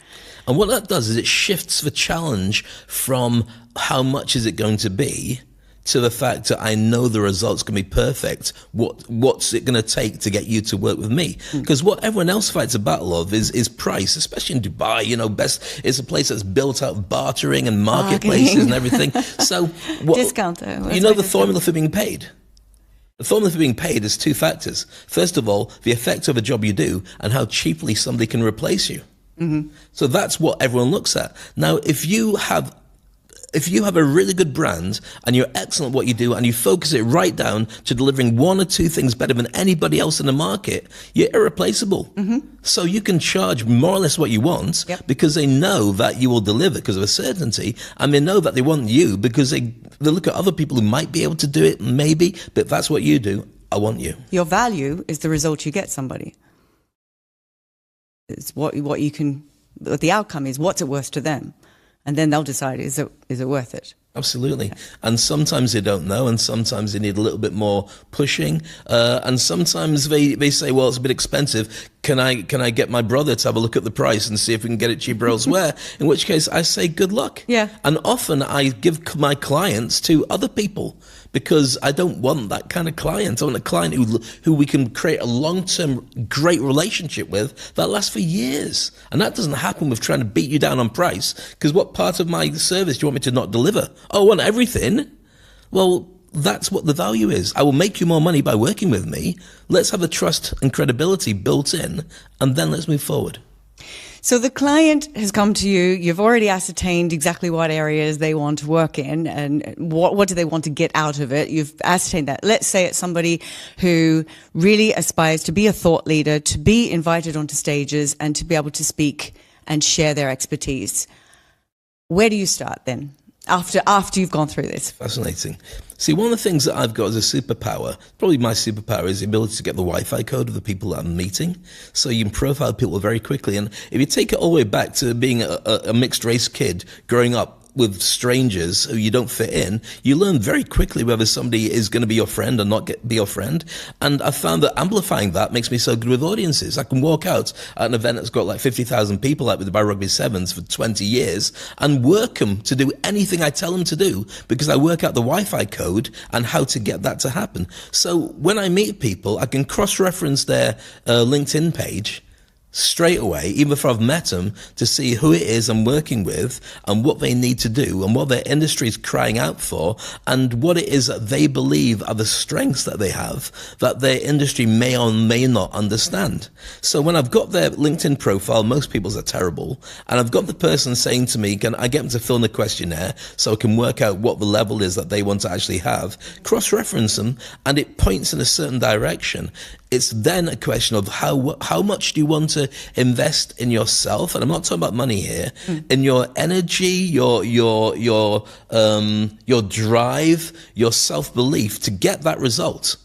And what that does is it shifts the challenge from how much is it going to be to the fact that I know the results can be perfect. What's it going to take to get you to work with me? Because what everyone else fights a battle of is price, especially in Dubai. It's a place that's built out of bartering and marketplaces and everything. So discount though. The formula for being paid. The formula for being paid is two factors. First of all, the effect of a job you do and how cheaply somebody can replace you. So that's what everyone looks at. Now, if you have a really good brand and you're excellent at what you do and you focus it right down to delivering one or two things better than anybody else in the market, you're irreplaceable. So you can charge more or less what you want because they know that you will deliver because of a certainty, and they know that they want you because they look at other people who might be able to do it, maybe, but if that's what you do, I want you. Your value is the result you get somebody. It's what the outcome is, what's it worth to them? And then they'll decide, is it worth it? Absolutely. Yeah. And sometimes they don't know, and sometimes they need a little bit more pushing. And sometimes they say, well, it's a bit expensive. Can I get my brother to have a look at the price and see if we can get it cheaper elsewhere? In which case I say, good luck. Yeah. And often I give my clients to other people because I don't want that kind of client. I want a client who we can create a long-term great relationship with that lasts for years. And that doesn't happen with trying to beat you down on price, because what part of my service do you want me to not deliver? Oh, I want everything. Well, that's what the value is. I will make you more money by working with me. Let's have the trust and credibility built in, and then let's move forward. So the client has come to you, you've already ascertained exactly what areas they want to work in and what do they want to get out of it. You've ascertained that. Let's say it's somebody who really aspires to be a thought leader, to be invited onto stages and to be able to speak and share their expertise. Where do you start then? After you've gone through this? Fascinating. See, one of the things that I've got as a superpower, probably my superpower, is the ability to get the Wi-Fi code of the people that I'm meeting. So you can profile people very quickly. And if you take it all the way back to being a mixed race kid growing up with strangers who you don't fit in, you learn very quickly whether somebody is going to be your friend or not be your friend. And I found that amplifying that makes me so good with audiences. I can walk out at an event that's got like 50,000 people out with the Bar Rugby Sevens for 20 years and work them to do anything I tell them to do because I work out the Wi-Fi code and how to get that to happen. So when I meet people, I can cross-reference their LinkedIn page straight away, even before I've met them, to see who it is I'm working with and what they need to do and what their industry is crying out for and what it is that they believe are the strengths that they have that their industry may or may not understand. So when I've got their LinkedIn profile, most people's are terrible, and I've got the person saying to me, can I get them to fill in a questionnaire so I can work out what the level is that they want to actually have, cross-reference them, and it points in a certain direction. It's then a question of how much do you want to invest in yourself, and I'm not talking about money here, in your energy, your drive, your self-belief to get that result.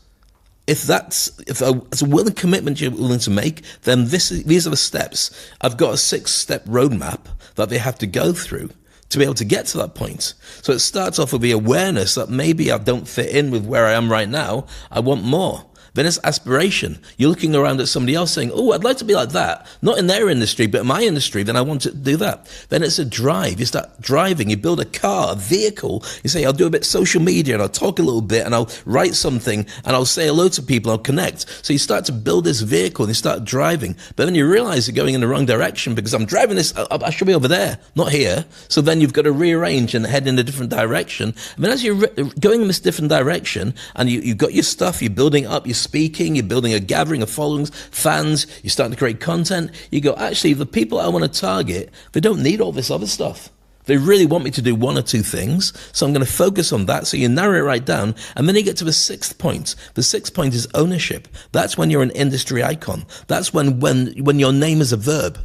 If it's a willing commitment you're willing to make, then these are the steps. I've got a 6-step roadmap that they have to go through to be able to get to that point. So it starts off with the awareness that maybe I don't fit in with where I am right now. I want more. Then it's aspiration. You're looking around at somebody else saying, oh, I'd like to be like that. Not in their industry, but in my industry, then I want to do that. Then it's a drive. You start driving. You build a car, a vehicle. You say, I'll do a bit of social media and I'll talk a little bit and I'll write something and I'll say hello to people. I'll connect. So you start to build this vehicle and you start driving. But then you realize you're going in the wrong direction because I'm driving this. I should be over there, not here. So then you've got to rearrange and head in a different direction. And then as you're going in this different direction and you've got your stuff, you're building up, you're speaking, you're building a gathering of followings, fans, you're starting to create content. You go, actually, the people I want to target, they don't need all this other stuff. They really want me to do one or two things, so I'm going to focus on that. So you narrow it right down, and then you get to the 6th point. The 6th point is ownership. That's when you're an industry icon. That's when your name is a verb.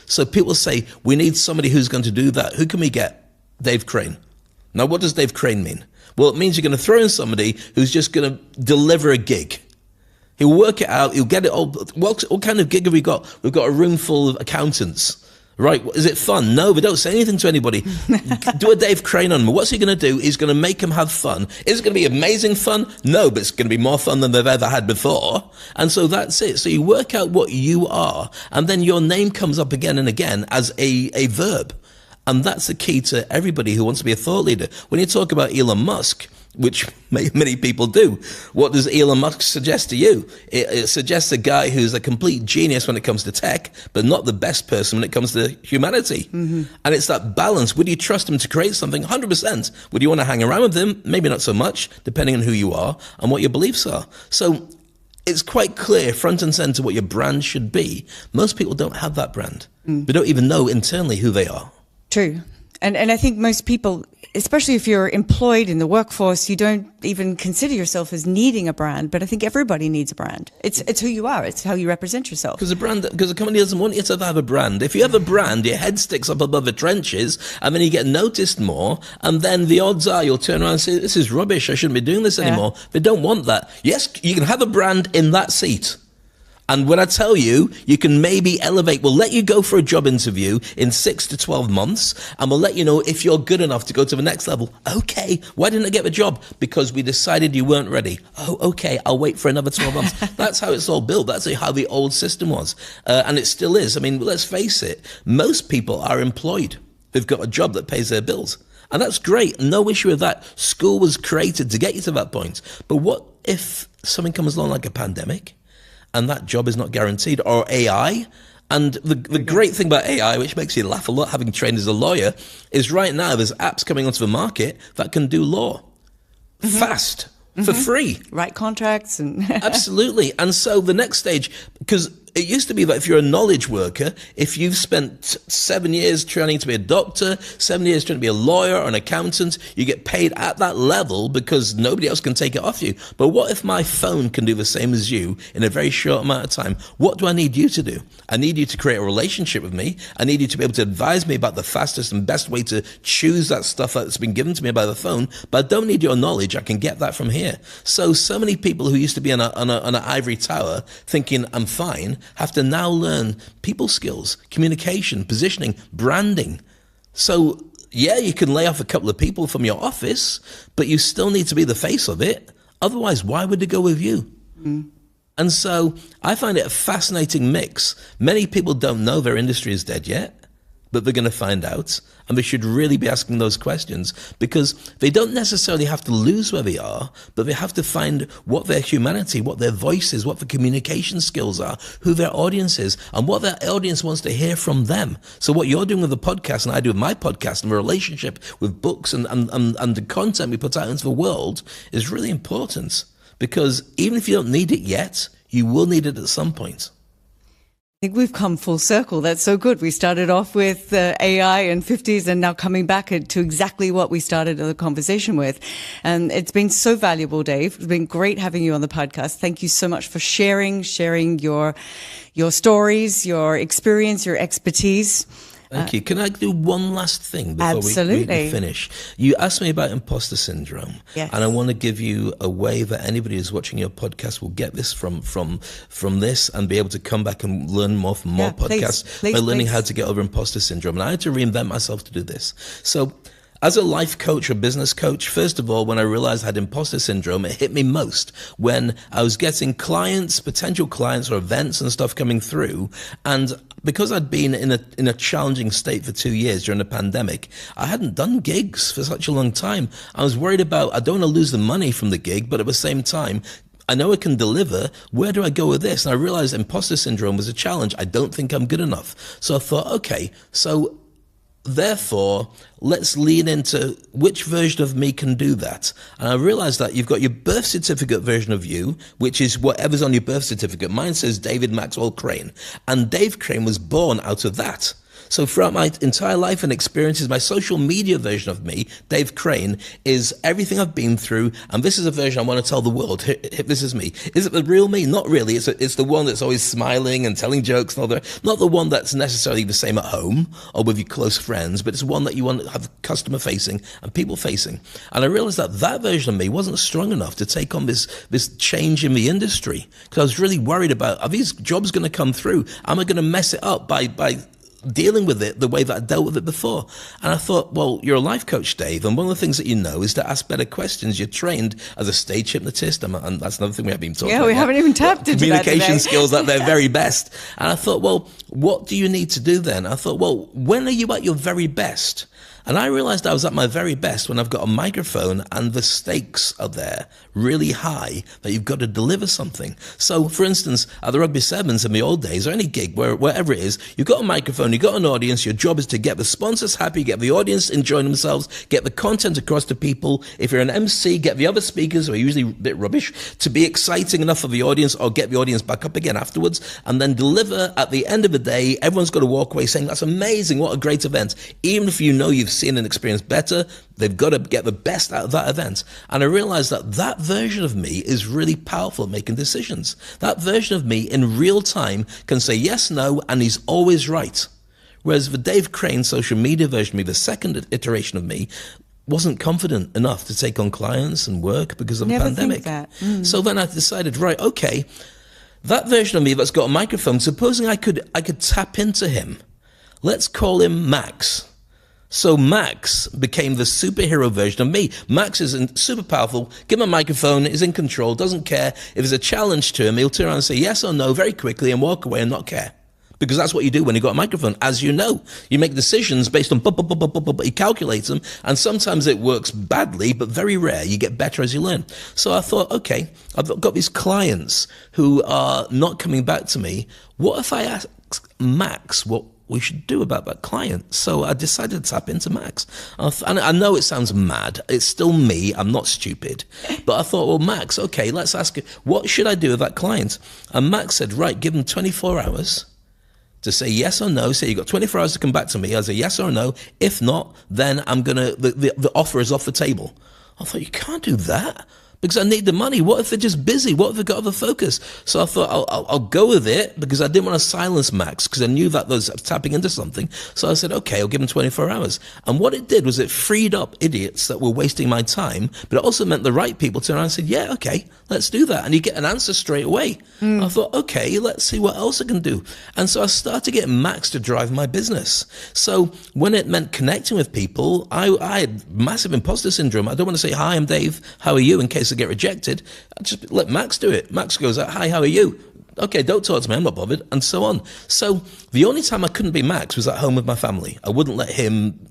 So people say, we need somebody who's going to do that. Who can we get? Dave Crane. Now, what does Dave Crane mean? Well, it means you're going to throw in somebody who's just going to deliver a gig. He'll work it out. He'll get it all. What kind of gig have we got? We've got a room full of accountants. Right. Is it fun? No, we don't say anything to anybody. Do a Dave Crane on them. What's he going to do? He's going to make them have fun. Is it going to be amazing fun? No, but it's going to be more fun than they've ever had before. And so that's it. So you work out what you are, and then your name comes up again and again as a verb. And that's the key to everybody who wants to be a thought leader. When you talk about Elon Musk, which many people do, what does Elon Musk suggest to you? It suggests a guy who's a complete genius when it comes to tech, but not the best person when it comes to humanity. Mm-hmm. And it's that balance. Would you trust him to create something? 100%. Would you want to hang around with him? Maybe not so much, depending on who you are and what your beliefs are. So it's quite clear, front and center, what your brand should be. Most people don't have that brand. They don't even know internally who they are. True. And I think most people, especially if you're employed in the workforce, you don't even consider yourself as needing a brand. But I think everybody needs a brand. It's who you are. It's how you represent yourself. Because a company doesn't want you to have a brand. If you have a brand, your head sticks up above the trenches, and then you get noticed more. And then the odds are you'll turn around and say, "This is rubbish. I shouldn't be doing this anymore." They don't want that. Yes, you can have a brand in that seat. And when I tell you, you can maybe elevate, we'll let you go for a job interview in 6 to 12 months, and we'll let you know if you're good enough to go to the next level. Okay, why didn't I get the job? Because we decided you weren't ready. Oh, okay, I'll wait for another 12 months. That's how it's all built. That's how the old system was. And it still is. I mean, let's face it, most people are employed. They've got a job that pays their bills. And that's great. No issue with that. School was created to get you to that point. But what if something comes along like a pandemic? And that job is not guaranteed, or AI. And the great thing about AI, which makes you laugh a lot, having trained as a lawyer, is right now there's apps coming onto the market that can do law. fast, for free. Write contracts and Absolutely. And so the next stage, because it used to be that if you're a knowledge worker, if you've spent 7 years training to be a doctor, 7 years trying to be a lawyer or an accountant, you get paid at that level because nobody else can take it off you. But what if my phone can do the same as you in a very short amount of time? What do I need you to do? I need you to create a relationship with me. I need you to be able to advise me about the fastest and best way to choose that stuff that's been given to me by the phone. But I don't need your knowledge. I can get that from here. So many people who used to be on an ivory tower thinking I'm fine have to now learn people skills, communication, positioning, branding. So yeah, you can lay off a couple of people from your office, but you still need to be the face of it. Otherwise, why would they go with you? And so I find it a fascinating mix. Many people don't know their industry is dead yet, but they're going to find out. And they should really be asking those questions because they don't necessarily have to lose where they are, but they have to find what their humanity, what their voice is, what the communication skills are, who their audience is, and what their audience wants to hear from them. So what you're doing with the podcast and I do with my podcast and the relationship with books and the content we put out into the world is really important because even if you don't need it yet, you will need it at some point. I think we've come full circle. That's so good. We started off with AI and 50s and now coming back to exactly what we started the conversation with. And it's been so valuable, Dave. It's been great having you on the podcast. Thank you so much for sharing your stories, your experience, your expertise. Thank you. Can I do one last thing before we finish? You asked me about imposter syndrome. Yes. And I want to give you a way that anybody who's watching your podcast will get this from this and be able to come back and learn more from more podcasts by learning how to get over imposter syndrome. And I had to reinvent myself to do this. So as a life coach or business coach, first of all, when I realized I had imposter syndrome, it hit me most when I was getting clients, potential clients or events and stuff coming through. And because I'd been in a challenging state for 2 years during the pandemic, I hadn't done gigs for such a long time. I was worried about, I don't want to lose the money from the gig, but at the same time, I know I can deliver. Where do I go with this? And I realized imposter syndrome was a challenge. I don't think I'm good enough. So I thought, okay, so therefore, let's lean into which version of me can do that. And I realized that you've got your birth certificate version of you, which is whatever's on your birth certificate. Mine says David Maxwell Crane. And Dave Crane was born out of that. So throughout my entire life and experiences, my social media version of me, Dave Crane, is everything I've been through. And this is a version I want to tell the world. This is me. Is it the real me? Not really. It's the one that's always smiling and telling jokes and all that. Not the one that's necessarily the same at home or with your close friends, but it's one that you want to have customer facing and people facing. And I realized that version of me wasn't strong enough to take on this change in the industry because I was really worried about, are these jobs going to come through? Am I going to mess it up by dealing with it the way that I dealt with it before? And I thought, well, you're a life coach, Dave, and one of the things that you know is to ask better questions. You're trained as a stage hypnotist, and that's another thing we haven't even talked about. Yeah, we haven't even tapped into that communication today. skills at their very best. And I thought, well, what do you need to do then? I thought, well, when are you at your very best? And I realized I was at my very best when I've got a microphone and the stakes are there really high that you've got to deliver something. So, for instance, at the Rugby Sevens in the old days, or any gig, wherever it is, you've got a microphone, you've got an audience, your job is to get the sponsors happy, get the audience enjoying themselves, get the content across to people. If you're an MC, get the other speakers, who are usually a bit rubbish, to be exciting enough for the audience or get the audience back up again afterwards, and then deliver at the end of the day. Everyone's got to walk away saying, that's amazing, what a great event. Even if you know you've seen and experienced better, they've got to get the best out of that event. And I realized that version of me is really powerful at making decisions. That version of me in real time can say yes, no, and he's always right. Whereas the Dave Crane social media version of me, the second iteration of me, wasn't confident enough to take on clients and work because of the pandemic. So then I decided, right, okay, that version of me that's got a microphone, supposing I could tap into him. Let's call him Max. So Max became the superhero version of me. Max is super powerful, give him a microphone, is in control, doesn't care. If there's a challenge to him, he'll turn around and say yes or no very quickly and walk away and not care. Because that's what you do when you've got a microphone. As you know, you make decisions based on, you calculate them, and sometimes it works badly, but very rare. You get better as you learn. So I thought, okay, I've got these clients who are not coming back to me. What if I ask Max what we should do about that client. So I decided to tap into Max. And I know it sounds mad. It's still me. I'm not stupid. But I thought, well, Max, okay, let's ask you, what should I do with that client? And Max said, right, give them 24 hours to say yes or no. Say, you got 24 hours to come back to me. I say yes or no. If not, then I'm going to, the offer is off the table. I thought, you can't do that, because I need the money. What if they're just busy? What if they've got other focus? So I thought, I'll go with it, because I didn't want to silence Max, because I knew that was tapping into something. So I said, okay, I'll give him 24 hours. And what it did was it freed up idiots that were wasting my time, but it also meant the right people turned around and said, yeah, okay, let's do that. And you get an answer straight away. I thought, okay, let's see what else I can do. And so I started getting Max to drive my business. So when it meant connecting with people, I had massive imposter syndrome. I don't want to say, hi, I'm Dave, how are you, in case I get rejected. I just let Max do it. Max goes, hi, how are you? Okay, don't talk to me, I'm not bothered, and so on. So the only time I couldn't be Max was at home with my family. I wouldn't let him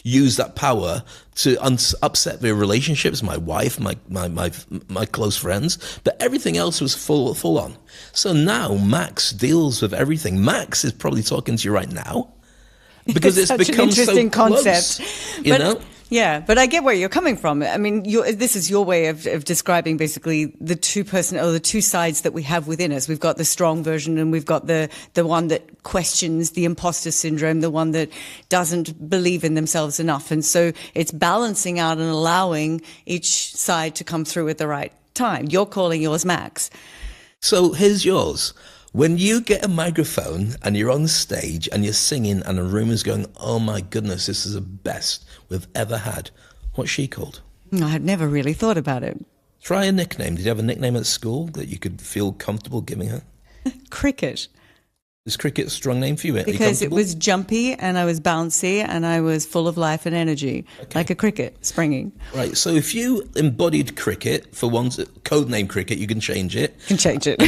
use that power to upset their relationships, my wife, my close friends, but everything else was full on. So now Max deals with everything. Max is probably talking to you right now, because it's such become an interesting so close, concept. you know? Yeah, but I get where you're coming from. I mean, this is your way of describing basically the two sides that we have within us. We've got the strong version, and we've got the one that questions the imposter syndrome, the one that doesn't believe in themselves enough. And so it's balancing out and allowing each side to come through at the right time. You're calling yours Max. So here's yours. When you get a microphone and you're on stage and you're singing and a room is going, oh my goodness, this is the best we've ever had, what's she called? I had never really thought about it. Try a nickname. Did you have a nickname at school that you could feel comfortable giving her? Cricket. Is cricket a strong name for you? Because it was jumpy and I was bouncy and I was full of life and energy, like a cricket springing. Right, so if you embodied cricket, for one's code name cricket, you can change it. Can change it,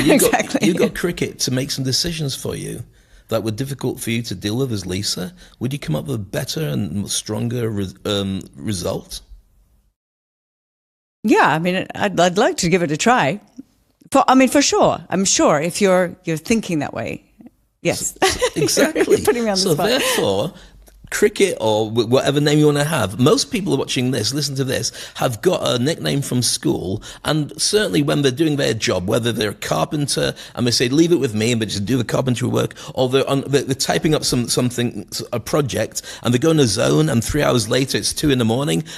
You got cricket to make some decisions for you that were difficult for you to deal with as Lisa. Would you come up with a better and stronger result? Yeah, I mean, I'd like to give it a try. For sure. I'm sure if you're thinking that way. Yes. Exactly. You're putting me on the so spot. therefore, cricket or whatever name you want to have, most people watching this, listen to this, have got a nickname from school, and certainly when they're doing their job, whether they're a carpenter and they say, leave it with me, and they just do the carpentry work, or they're typing up a project, and they go in a zone, and 3 hours later it's 2 a.m,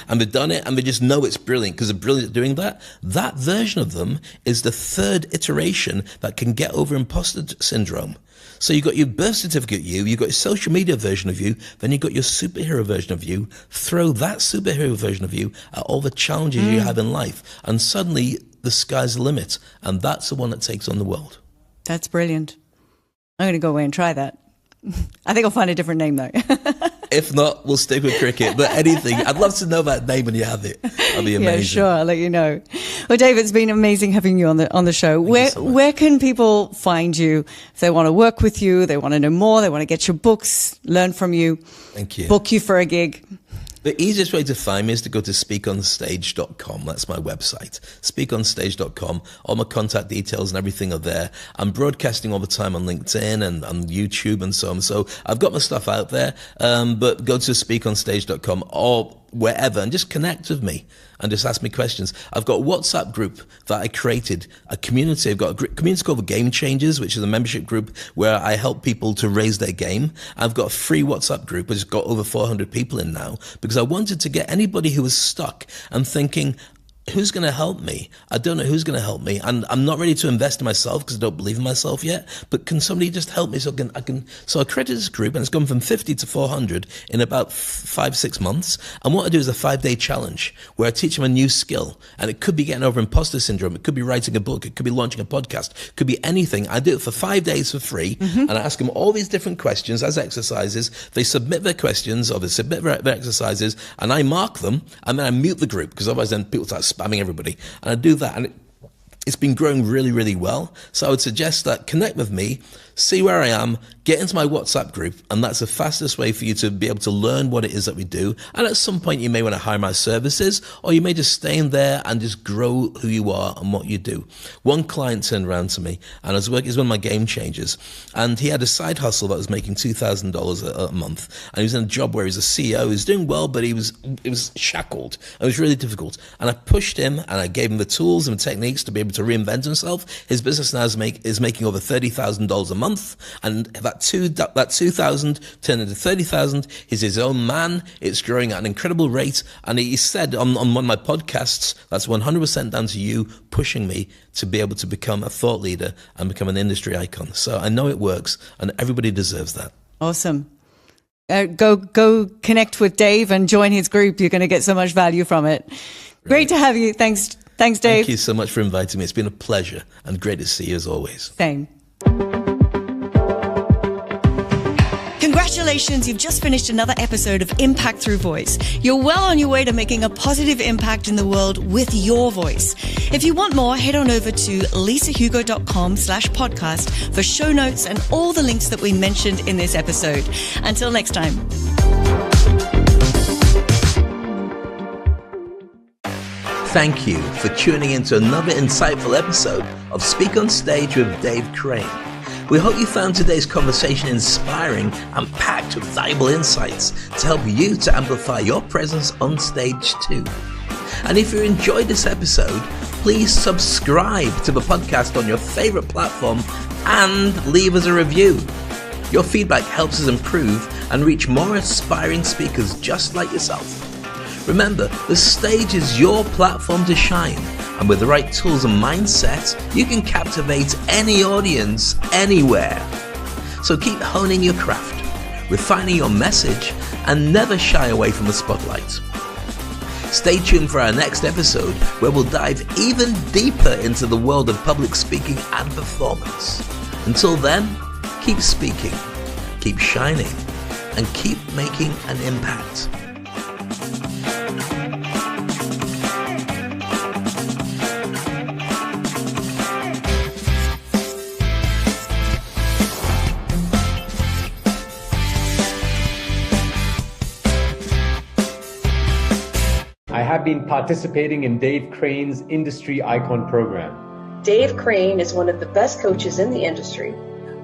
and they've done it, and they just know it's brilliant because they're brilliant at doing that. That version of them is the third iteration that can get over imposter syndrome. So you've got your birth certificate you've got your social media version of you, then you've got your superhero version of you. Throw that superhero version of you at all the challenges you have in life, and suddenly the sky's the limit, and that's the one that takes on the world. That's brilliant. I'm going to go away and try that. I think I'll find a different name though. If not, we'll stick with cricket. But anything, I'd love to know that name when you have it. That'd be amazing. Yeah, sure. I'll let you know. Well, Dave, it's been amazing having you on the show. Where can people find you if they want to work with you, they want to know more, they want to get your books, learn from you? Thank you. Book you for a gig? The easiest way to find me is to go to speakonstage.com. That's my website, speakonstage.com. All my contact details and everything are there. I'm broadcasting all the time on LinkedIn and on YouTube and so on. So I've got my stuff out there, but go to speakonstage.com or wherever and just connect with me and just ask me questions. I've got a WhatsApp group that I created, a community. I've got a community called the Game Changers, which is a membership group where I help people to raise their game. I've got a free WhatsApp group, which has got over 400 people in now, because I wanted to get anybody who was stuck and thinking, who's going to help me? I don't know who's going to help me, and I'm not ready to invest in myself because I don't believe in myself yet. But can somebody just help me so I can? So I created this group, and it's gone from 50 to 400 in about 5-6 months. And what I do is a 5-day challenge where I teach them a new skill, and it could be getting over imposter syndrome, it could be writing a book, it could be launching a podcast, it could be anything. I do it for 5 days for free, and I ask them all these different questions as exercises. They submit their questions or they submit their exercises, and I mark them, and then I mute the group because otherwise then people start spamming everybody, and I do that, and it's been growing really, really well. So I would suggest that connect with me, see where I am, get into my WhatsApp group, and that's the fastest way for you to be able to learn what it is that we do. And at some point, you may want to hire my services, or you may just stay in there and just grow who you are and what you do. One client turned around to me, and he's one of my game changers, and he had a side hustle that was making $2,000 a month, and he was in a job where he was a CEO. He was doing well, but it was shackled. It was really difficult, and I pushed him, and I gave him the tools and techniques to be able to reinvent himself. His business now is making over $30,000 a month, and that 2,000 turned into 30,000. He's his own man. It's growing at an incredible rate, and he said on one of my podcasts, that's 100% down to you pushing me to be able to become a thought leader and become an industry icon. So I know it works, and everybody deserves that. Awesome. Go connect with Dave and join his group. You're going to get so much value from it. Great to have you. Thanks, Dave. Thank you so much for inviting me. It's been a pleasure and great to see you as always. Same. Congratulations, you've just finished another episode of Impact Through Voice. You're well on your way to making a positive impact in the world with your voice. If you want more, head on over to lisahugo.com/podcast for show notes and all the links that we mentioned in this episode. Until next time. Thank you for tuning into another insightful episode of Speak on Stage with Dave Crane. We hope you found today's conversation inspiring and packed with valuable insights to help you to amplify your presence on stage too. And if you enjoyed this episode, please subscribe to the podcast on your favorite platform and leave us a review. Your feedback helps us improve and reach more aspiring speakers just like yourself. Remember, the stage is your platform to shine, and with the right tools and mindset, you can captivate any audience anywhere. So keep honing your craft, refining your message, and never shy away from the spotlight. Stay tuned for our next episode, where we'll dive even deeper into the world of public speaking and performance. Until then, keep speaking, keep shining, and keep making an impact. I have been participating in Dave Crane's Industry Icon program. Dave Crane is one of the best coaches in the industry.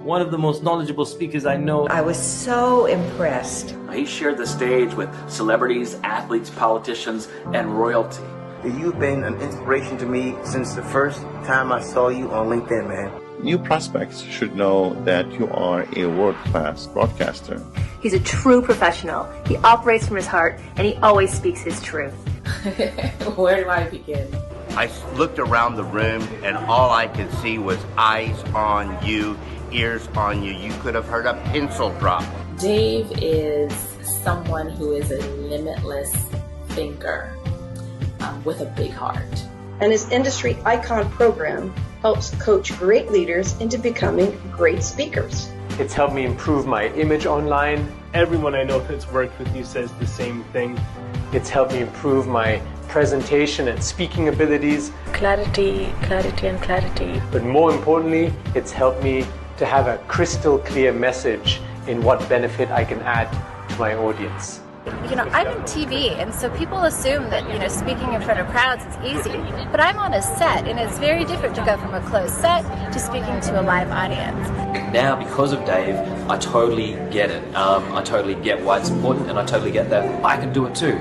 One of the most knowledgeable speakers I know. I was so impressed. He shared the stage with celebrities, athletes, politicians, and royalty. You've been an inspiration to me since the first time I saw you on LinkedIn, man. New prospects should know that you are a world-class broadcaster. He's a true professional. He operates from his heart, and he always speaks his truth. Where do I begin? I looked around the room, and all I could see was eyes on you, ears on you. You could have heard a pencil drop. Dave is someone who is a limitless thinker with a big heart. And his Industry Icon program helps coach great leaders into becoming great speakers. It's helped me improve my image online. Everyone I know that's worked with you says the same thing. It's helped me improve my presentation and speaking abilities. Clarity, clarity, and clarity. But more importantly, it's helped me to have a crystal clear message in what benefit I can add to my audience. You know, I'm in TV, and so people assume that, speaking in front of crowds is easy. But I'm on a set, and it's very different to go from a closed set to speaking to a live audience. Now, because of Dave, I totally get it. I totally get why it's important, and I totally get that I can do it too.